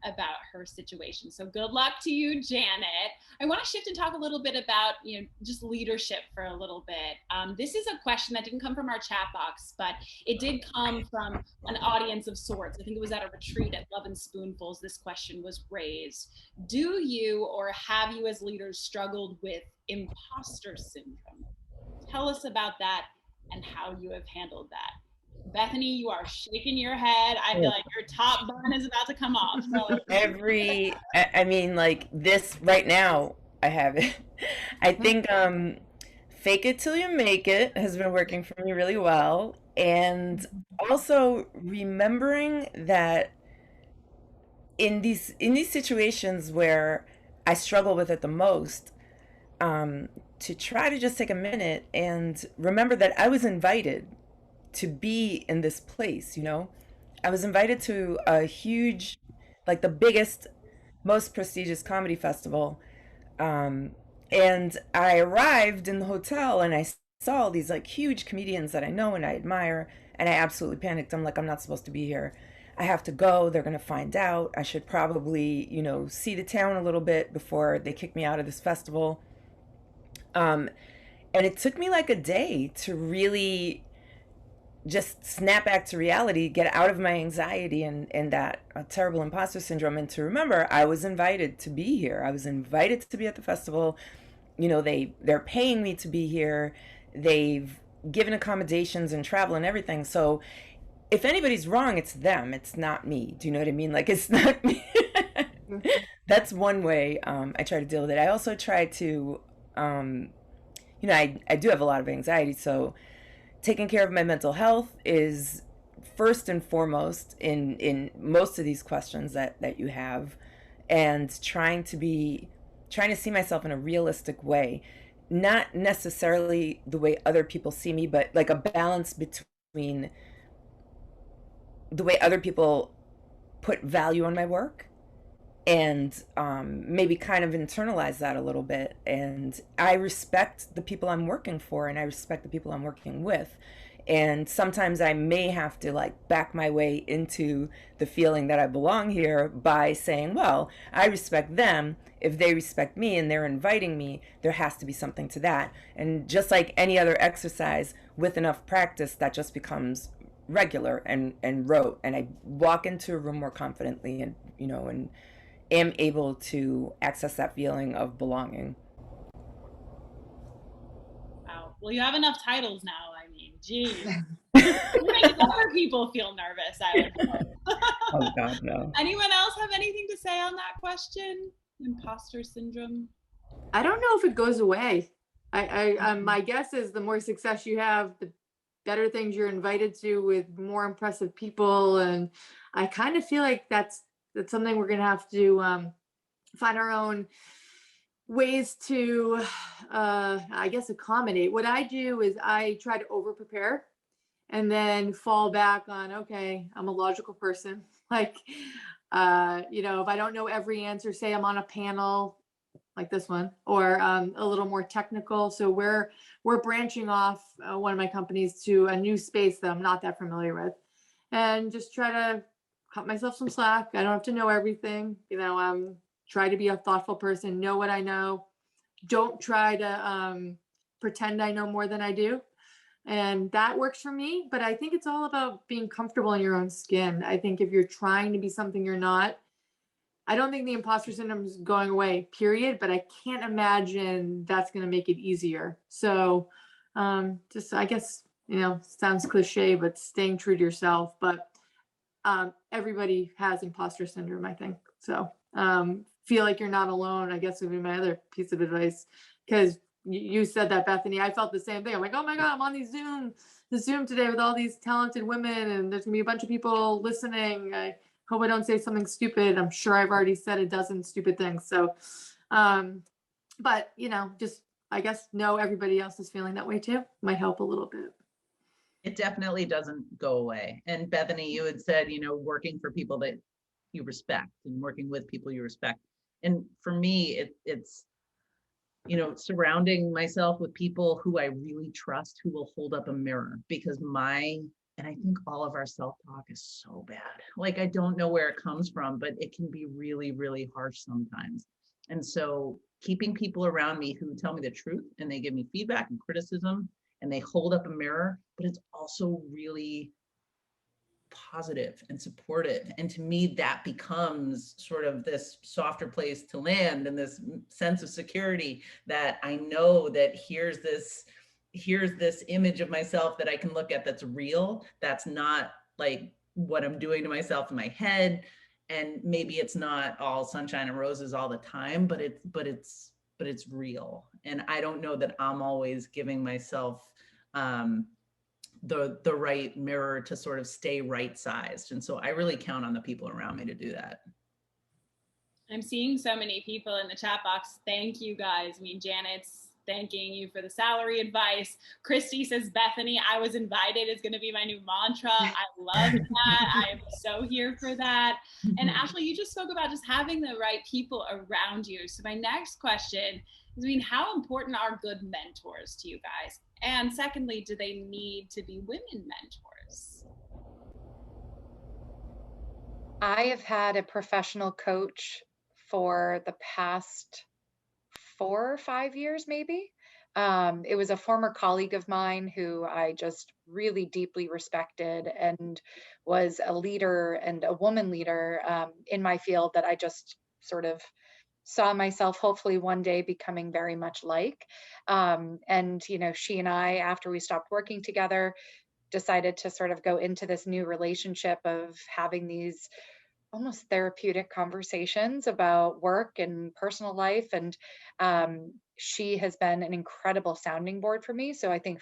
about her situation. So good luck to you, Janet. I want to shift and talk a little bit about, just leadership for a little bit. This is a question that didn't come from our chat box, but it did come from an audience of sorts. I think it was at a retreat at Lovin Spoonfuls. This question was raised. Do you, or have you as leaders, struggled with imposter syndrome? Tell us about that and how you have handled that. Bethany, you are shaking your head. I feel like your top bun is about to come off. So. Like this right now, I have it. I think fake it till you make it has been working for me really well. And also remembering that in these situations where I struggle with it the most, to try to just take a minute and remember that I was invited to be in this place, I was invited to a huge, like the biggest, most prestigious comedy festival. And I arrived in the hotel and I saw all these like huge comedians that I know and I admire. And I absolutely panicked. I'm like, I'm not supposed to be here. I have to go. They're going to find out. I should probably, see the town a little bit before they kick me out of this festival. And it took me like a day to really just snap back to reality, get out of my anxiety and that terrible imposter syndrome, and to remember I was invited to be here. I was invited to be at the festival. They're paying me to be here. They've given accommodations and travel and everything. So if anybody's wrong, it's them. It's not me. Do you know what I mean? Like, it's not me. That's one way I try to deal with it. I also try to I do have a lot of anxiety, so taking care of my mental health is first and foremost in most of these questions that you have, and trying to see myself in a realistic way, not necessarily the way other people see me, but like a balance between the way other people put value on my work and maybe kind of internalize that a little bit. And I respect the people I'm working for, and I respect the people I'm working with. And sometimes I may have to like back my way into the feeling that I belong here by saying, well, I respect them. If they respect me and they're inviting me, there has to be something to that. And just like any other exercise, with enough practice, that just becomes regular and rote. And I walk into a room more confidently and am able to access that feeling of belonging. Wow. Well, you have enough titles now. I mean, geez. You make other people feel nervous, I would hope. Oh God, no. Anyone else have anything to say on that question? Imposter syndrome? I don't know if it goes away. My guess is the more success you have, the better things you're invited to with more impressive people. And I kind of feel like that's something we're gonna have to find our own ways to, I guess, accommodate. What I do is I try to over prepare and then fall back on, okay, I'm a logical person. Like, if I don't know every answer, say I'm on a panel like this one, or a little more technical. So we're branching off one of my companies to a new space that I'm not that familiar with, and just try to cut myself some slack. I don't have to know everything. Try to be a thoughtful person, know what I know. Don't try to pretend I know more than I do. And that works for me. But I think it's all about being comfortable in your own skin. I think if you're trying to be something you're not, I don't think the imposter syndrome is going away, period. But I can't imagine that's going to make it easier. So just, I guess, sounds cliche, but staying true to yourself. But everybody has imposter syndrome, I think. So feel like you're not alone, I guess, would be my other piece of advice. Because you said that, Bethany. I felt the same thing. I'm like, oh my God, I'm on the Zoom today with all these talented women, and there's gonna be a bunch of people listening. I hope I don't say something stupid. I'm sure I've already said a dozen stupid things. So, but just, I guess, know everybody else is feeling that way too. Might help a little bit. It definitely doesn't go away. And Bethany, you had said, working for people that you respect and working with people you respect. And for me, it's surrounding myself with people who I really trust, who will hold up a mirror, because and I think all of our self-talk is so bad. Like, I don't know where it comes from, but it can be really, really harsh sometimes. And so keeping people around me who tell me the truth and they give me feedback and criticism and they hold up a mirror, but it's also really positive and supportive. And to me, that becomes sort of this softer place to land, and this sense of security that I know that here's this image of myself that I can look at that's real. That's not like what I'm doing to myself in my head. And maybe it's not all sunshine and roses all the time, but it's real. And I don't know that I'm always giving myself the right mirror to sort of stay right sized. And so I really count on the people around me to do that. I'm seeing so many people in the chat box. Thank you guys. I mean, Janet's thanking you for the salary advice. Christy says, Bethany, I was invited is going to be my new mantra. I love that. I am so here for that. And Ashley, you just spoke about just having the right people around you. So my next question is, how important are good mentors to you guys? And secondly, do they need to be women mentors? I have had a professional coach for the past 4 or 5 years, maybe. It was a former colleague of mine who I just really deeply respected, and was a leader and a woman leader in my field that I just sort of saw myself hopefully one day becoming very much like. And, she and I, after we stopped working together, decided to sort of go into this new relationship of having these almost therapeutic conversations about work and personal life. And she has been an incredible sounding board for me. So I think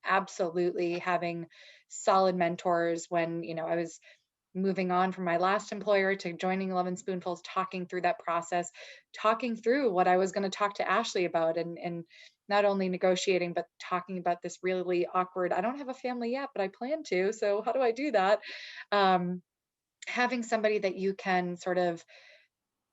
absolutely having solid mentors when, I was moving on from my last employer to joining Lovin Spoonfuls, talking through that process, talking through what I was going to talk to Ashley about, and not only negotiating, but talking about this really awkward, I don't have a family yet, but I plan to. So how do I do that? Having somebody that you can sort of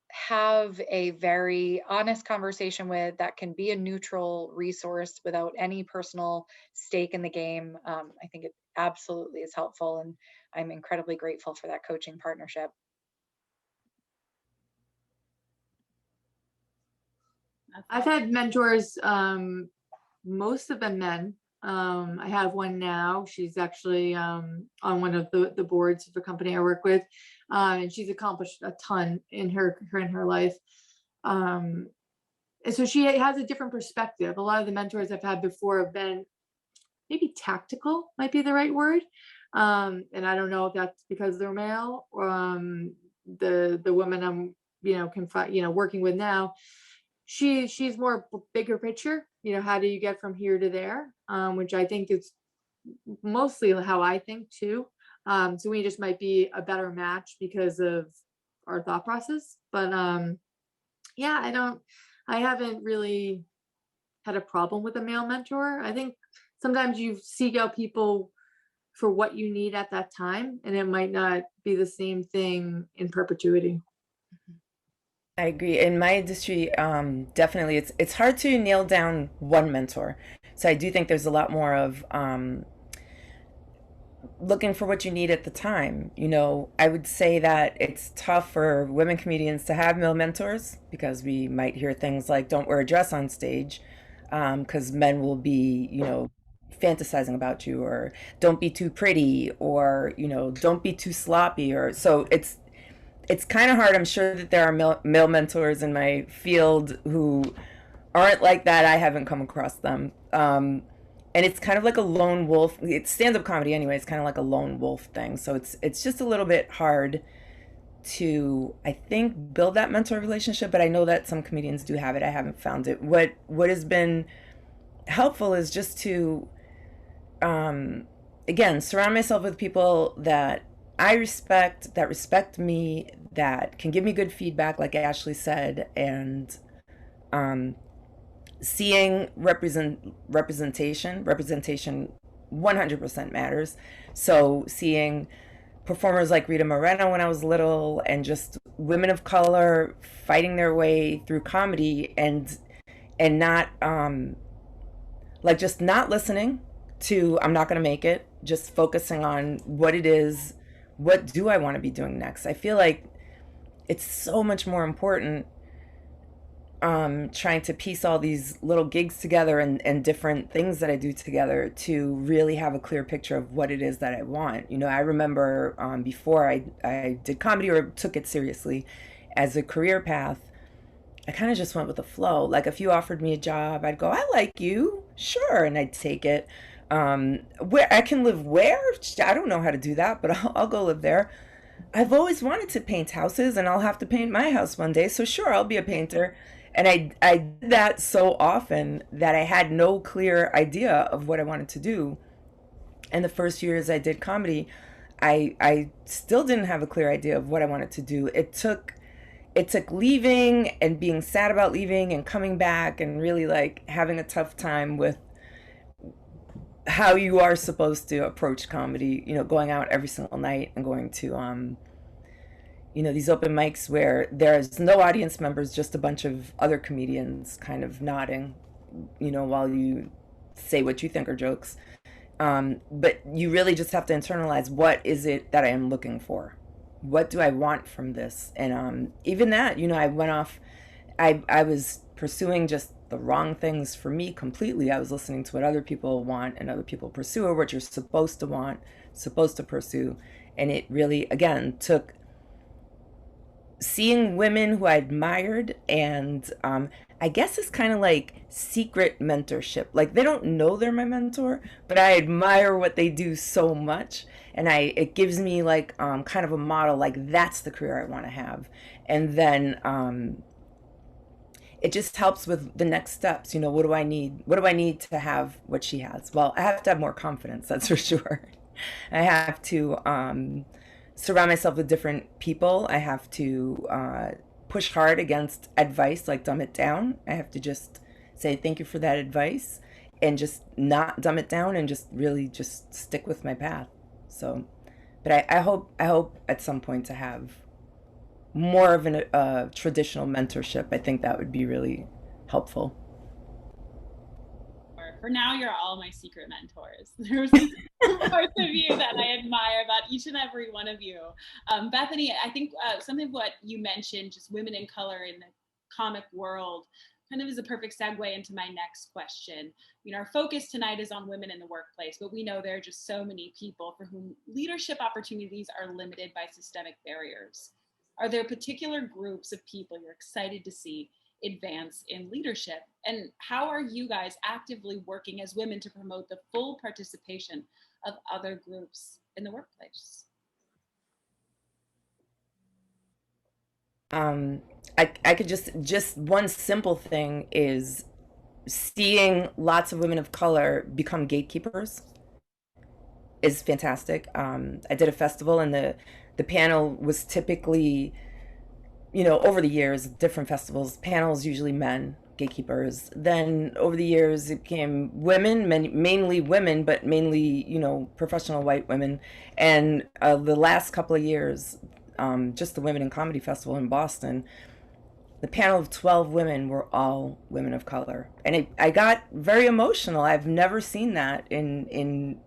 have a very honest conversation with, that can be a neutral resource without any personal stake in the game. I think it absolutely is helpful, and I'm incredibly grateful for that coaching partnership. I've had mentors, most of them men. I have one now. She's actually on one of the boards of the company I work with, and she's accomplished a ton in her life. and so she has a different perspective. A lot of the mentors I've had before have been maybe tactical, might be the right word. And I don't know if that's because they're male. Or the woman I'm working with now, she's more bigger picture. How do you get from here to there? Which I think is mostly how I think too. So we just might be a better match because of our thought process. But yeah, I haven't really had a problem with a male mentor. I think sometimes you seek out people for what you need at that time, and it might not be the same thing in perpetuity. I agree. In my industry, definitely, it's hard to nail down one mentor. So I do think there's a lot more of looking for what you need at the time. I would say that it's tough for women comedians to have male mentors because we might hear things like "Don't wear a dress on stage," because men will be, fantasizing about you, or "Don't be too pretty," or "Don't be too sloppy," or so it's kind of hard. I'm sure that there are male mentors in my field who aren't like that. I haven't come across them. And it's kind of like a lone wolf. It's stand-up comedy anyway. It's kind of like a lone wolf thing. So it's just a little bit hard to, I think, build that mentor relationship. But I know that some comedians do have it. I haven't found it. What has been helpful is just to, again, surround myself with people that I respect, that respect me, that can give me good feedback, like Ashley said, and seeing representation 100% matters. So seeing performers like Rita Moreno when I was little, and just women of color fighting their way through comedy, and not like just not listening to "I'm not going to make it," just focusing on what it is, what do I want to be doing next. I feel like it's so much more important trying to piece all these little gigs together, and different things that I do together, to really have a clear picture of what it is that I want. I remember before I did comedy or took it seriously as a career path, I kind of just went with the flow. Like if you offered me a job, I'd go, "I like you, sure," and I'd take it. Where I can live where? I don't know how to do that, but I'll go live there. I've always wanted to paint houses, and I'll have to paint my house one day, so sure, I'll be a painter. And I did that so often that I had no clear idea of what I wanted to do. And the first few years I did comedy, I still didn't have a clear idea of what I wanted to do. It took leaving and being sad about leaving and coming back, and really like having a tough time with how you are supposed to approach comedy, going out every single night and going to these open mics where there's no audience members, just a bunch of other comedians kind of nodding, while you say what you think are jokes. But you really just have to internalize, what is it that I am looking for? What do I want from this? And even that, I went off, I was pursuing just the wrong things for me completely. I was listening to what other people want and other people pursue, or what you're supposed to want, supposed to pursue. And it really, again, took seeing women who I admired, and I guess it's kind of like secret mentorship. Like they don't know they're my mentor, but I admire what they do so much, and it gives me like kind of a model, like that's the career I want to have. And then it just helps with the next steps. What do I need? What do I need to have what she has? Well, I have to have more confidence, that's for sure. I have to surround myself with different people. I have to push hard against advice, like dumb it down. I have to just say thank you for that advice, and just not dumb it down, and just really just stick with my path. So, but I hope at some point to have more of a traditional mentorship. I think that would be really helpful. For now, you're all my secret mentors. There's parts of you that I admire about each and every one of you. Bethany, I think something of what you mentioned, just women in color in the comic world, kind of is a perfect segue into my next question. Our focus tonight is on women in the workplace, but we know there are just so many people for whom leadership opportunities are limited by systemic barriers. Are there particular groups of people you're excited to see advance in leadership? And how are you guys actively working as women to promote the full participation of other groups in the workplace? I could just one simple thing is seeing lots of women of color become gatekeepers is fantastic. I did a festival, and the panel was typically, over the years, different festivals, panels usually men, gatekeepers. Then over the years, it became women, mainly women, but mainly, professional white women. And the last couple of years, just the Women in Comedy Festival in Boston, the panel of 12 women were all women of color. And I got very emotional. I've never seen that in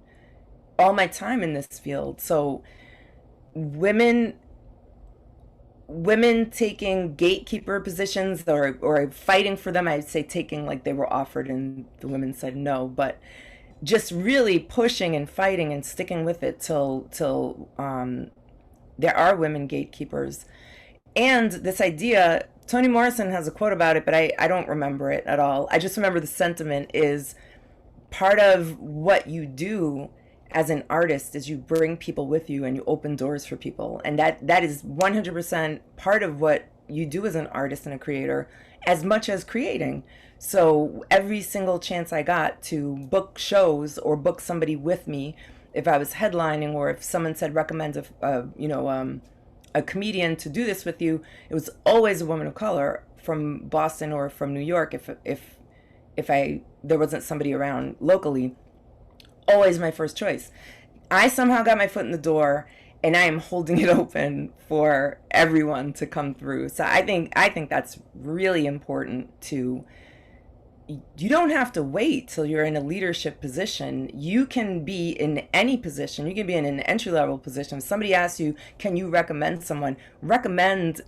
all my time in this field. So women taking gatekeeper positions or fighting for them, I'd say taking like they were offered and the women said no, but just really pushing and fighting and sticking with it till there are women gatekeepers. And this idea, Toni Morrison has a quote about it, but I don't remember it at all. I just remember the sentiment is part of what you do as an artist is you bring people with you and you open doors for people. And that is 100% part of what you do as an artist and a creator, as much as creating. So every single chance I got to book shows or book somebody with me, if I was headlining or if someone said recommend a comedian to do this with you, it was always a woman of color from Boston or from New York. If there wasn't somebody around locally, always my first choice. I somehow got my foot in the door, and I am holding it open for everyone to come through. So I think that's really important to. You don't have to wait till you're in a leadership position. You can be in any position. You can be in an entry-level position. If somebody asks you, can you recommend someone? Recommend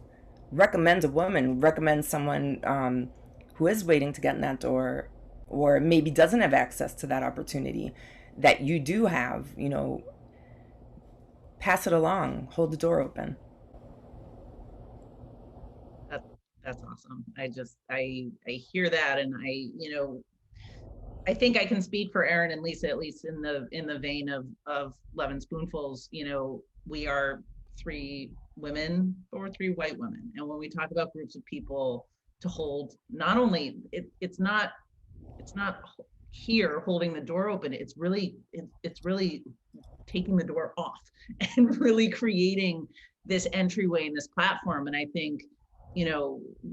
a woman. Recommend someone who is waiting to get in that door or maybe doesn't have access to that opportunity that you do have. Pass it along. Hold the door open. That's awesome. I hear that, and I think I can speak for Erin and Lisa, at least in the vein of Lovin Spoonfuls. We are 3 women or 3 white women, and when we talk about groups of people to hold, not only it's not here holding the door open, it's really taking the door off and really creating this entryway and this platform. And I think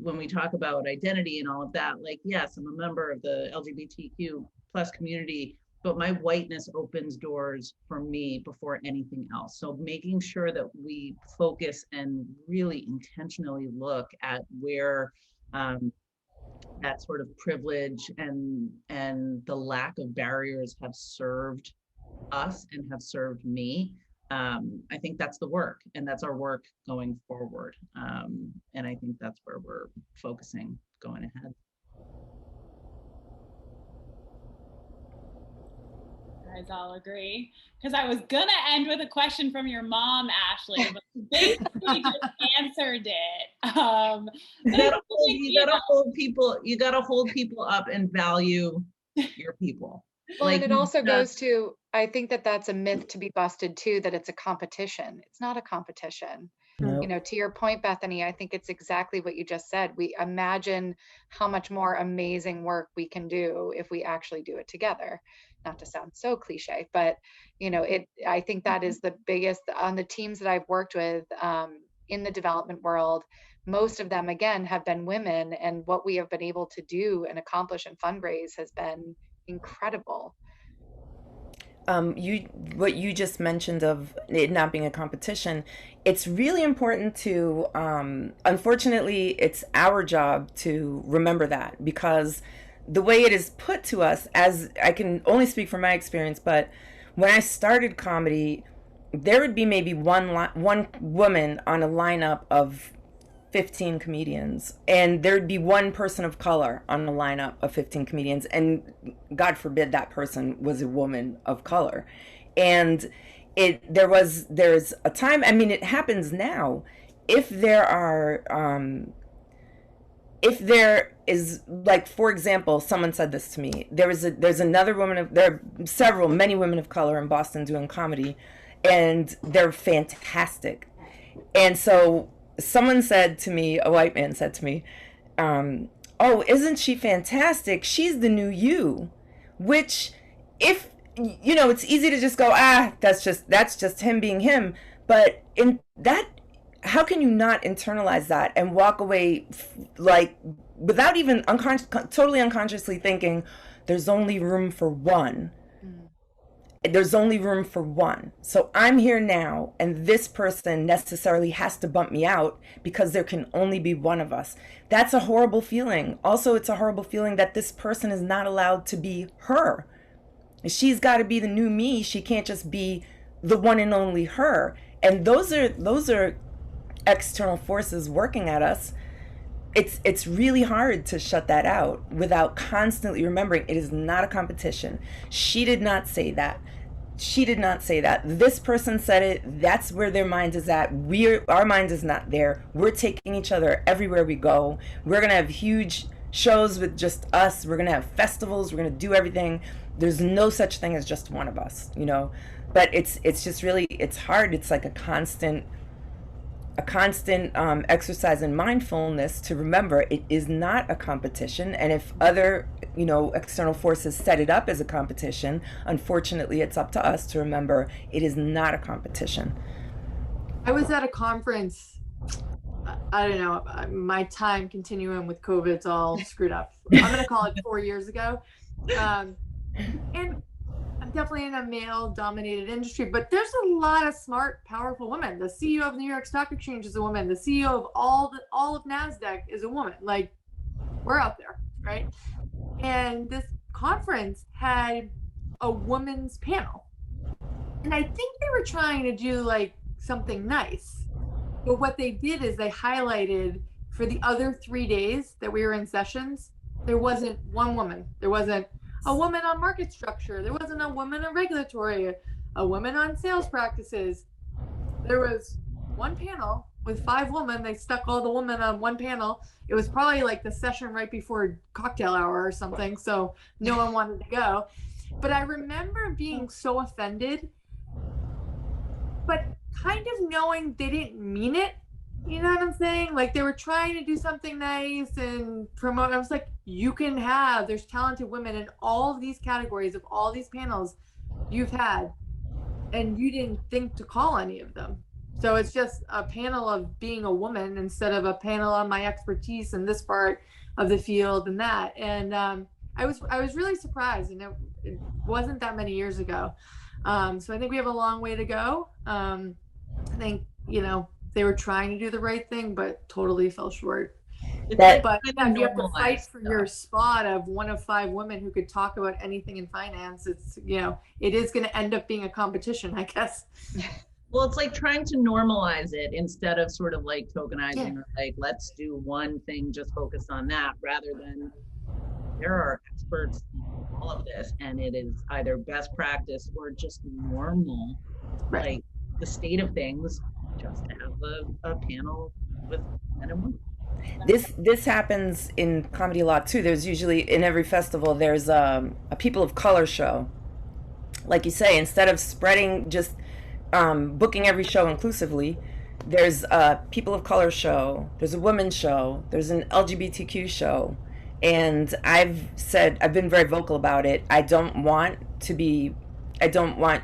when we talk about identity and all of that, like, yes, I'm a member of the LGBTQ plus community, but my whiteness opens doors for me before anything else. So making sure that we focus and really intentionally look at where that sort of privilege and the lack of barriers have served us and have served me. I think that's the work, and that's our work going forward. And I think that's where we're focusing going ahead. You guys all agree? Because I was gonna end with a question from your mom, Ashley, but basically just answered it. You gotta hold people up and value your people. Well, and it also goes to, I think that's a myth to be busted too, that it's a competition. It's not a competition. Nope. To your point, Bethany, I think it's exactly what you just said. We imagine how much more amazing work we can do if we actually do it together. Not to sound so cliche, but I think that is the biggest on the teams that I've worked with in the development world. Most of them, again, have been women, and what we have been able to do and accomplish and fundraise has been incredible. What you just mentioned of it not being a competition, it's really important to, unfortunately, it's our job to remember that, because the way it is put to us, as I can only speak from my experience, but when I started comedy, there would be maybe one woman on a lineup of 15 comedians, and there'd be one person of color on a lineup of 15 comedians, and God forbid that person was a woman of color. And there's a time, I mean, it happens now, if there are if there is, like, for example, someone said this to me, there's another there are many women of color in Boston doing comedy, and they're fantastic. And so someone said to me, a white man said to me, oh, isn't she fantastic? She's the new you. Which, if, it's easy to just go, that's just him being him. But in that, how can you not internalize that and walk away, like, without even totally unconsciously thinking, there's only room for one. There's only room for one. So I'm here now, and this person necessarily has to bump me out because there can only be one of us. That's a horrible feeling. Also, it's a horrible feeling that this person is not allowed to be her. She's got to be the new me. She can't just be the one and only her. And those are external forces working at us. It's really hard to shut that out without constantly remembering it is not a competition. She did not say that. She did not say that. This person said it. That's where their mind is at. Our mind is not there. We're taking each other everywhere we go. We're going to have huge shows with just us. We're going to have festivals. We're going to do everything. There's no such thing as just one of us, But it's just really, it's hard. It's like a constant exercise in mindfulness to remember it is not a competition. And if other external forces set it up as a competition, unfortunately it's up to us to remember it is not a competition. I was at a conference, I don't know, my time continuum with COVID's all screwed up. I'm gonna call it 4 years ago, and I'm definitely in a male-dominated industry, but there's a lot of smart, powerful women. The CEO of the New York Stock Exchange is a woman. The CEO of all of NASDAQ is a woman. Like, we're out there, right? And this conference had a women's panel. And I think they were trying to do like something nice. But what they did is they highlighted for the other 3 days that we were in sessions, there wasn't one woman. There wasn't a woman on market structure. There wasn't a woman on regulatory, a woman on sales practices. There was one panel with 5 women. They stuck all the women on one panel. It was probably like the session right before cocktail hour or something, so no one wanted to go. But I remember being so offended, but kind of knowing they didn't mean it. You know what I'm saying? Like, they were trying to do something nice and promote. I was like, there's talented women in all of these categories of all these panels you've had, and you didn't think to call any of them. So it's just a panel of being a woman instead of a panel on my expertise in this part of the field and that. And I was really surprised, and it wasn't that many years ago. So I think we have a long way to go. I think, they were trying to do the right thing, but totally fell short. But yeah, you have to fight for your spot of one of 5 women who could talk about anything in finance. It's, it is going to end up being a competition, I guess. Well, it's like trying to normalize it instead of sort of like tokenizing or like, let's do one thing, just focus on that, rather than there are experts in all of this, and it is either best practice or just normal, right. Like the state of things, just to have a panel with men and women. This happens in comedy a lot too. There's usually, in every festival, there's a people of color show. Like you say, instead of spreading, just booking every show inclusively, there's a people of color show, there's a women's show, there's an LGBTQ show. And I've been very vocal about it. I don't want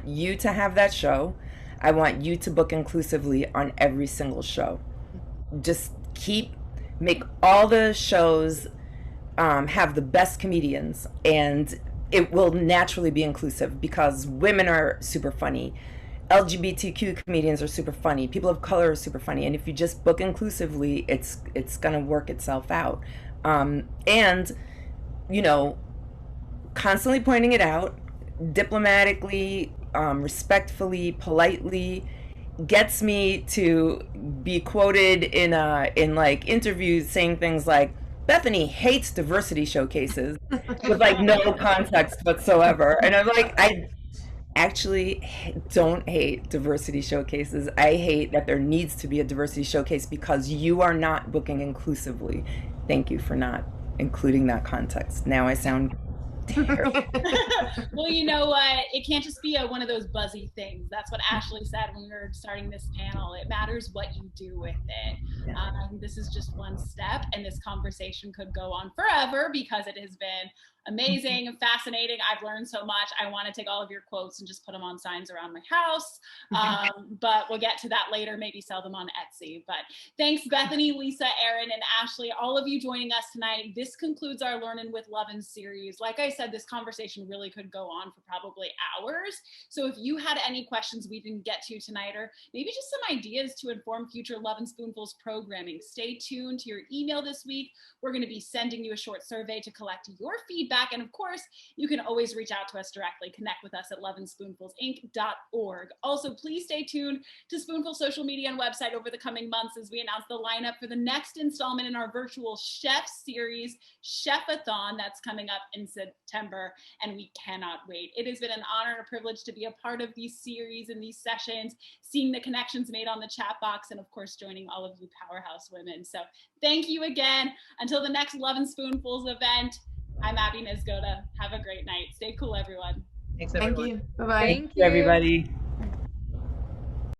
you to have that show. I want you to book inclusively on every single show. Just make all the shows have the best comedians, and it will naturally be inclusive because women are super funny. LGBTQ comedians are super funny. People of color are super funny. And if you just book inclusively, it's gonna work itself out. And, constantly pointing it out, diplomatically, respectfully, politely, gets me to be quoted in like interviews saying things like, Bethany hates diversity showcases with like no context whatsoever. And I'm like, actually don't hate diversity showcases. I hate that there needs to be a diversity showcase because you are not booking inclusively. Thank you for not including that context. Now I sound terrible. Well, you know what? It can't just be one of those buzzy things. That's what Ashley said when we were starting this panel. It matters what you do with it. This is just one step, and this conversation could go on forever because it has been amazing and fascinating. I've learned so much. I want to take all of your quotes and just put them on signs around my house. But we'll get to that later, maybe sell them on Etsy. But thanks, Bethany, Lisa, Erin, and Ashley, all of you joining us tonight. This concludes our Learning with Lovin series. Like I said, this conversation really could go on for probably hours. So if you had any questions we didn't get to tonight, or maybe just some ideas to inform future Lovin Spoonfuls programming, stay tuned to your email this week. We're going to be sending you a short survey to collect your feedback. And of course, you can always reach out to us directly. Connect with us at lovinspoonfulsinc.org. Also, please stay tuned to Spoonful social media and website over the coming months as we announce the lineup for the next installment in our virtual chef series, Chefathon, that's coming up in September. And we cannot wait. It has been an honor and a privilege to be a part of these series and these sessions, seeing the connections made on the chat box, and of course, joining all of you powerhouse women. So thank you again. Until the next Lovin Spoonfuls event, I'm Abbey Niezgoda. Have a great night. Stay cool, everyone. Thanks, everyone. Thank you. Bye-bye. Thank you. Everybody.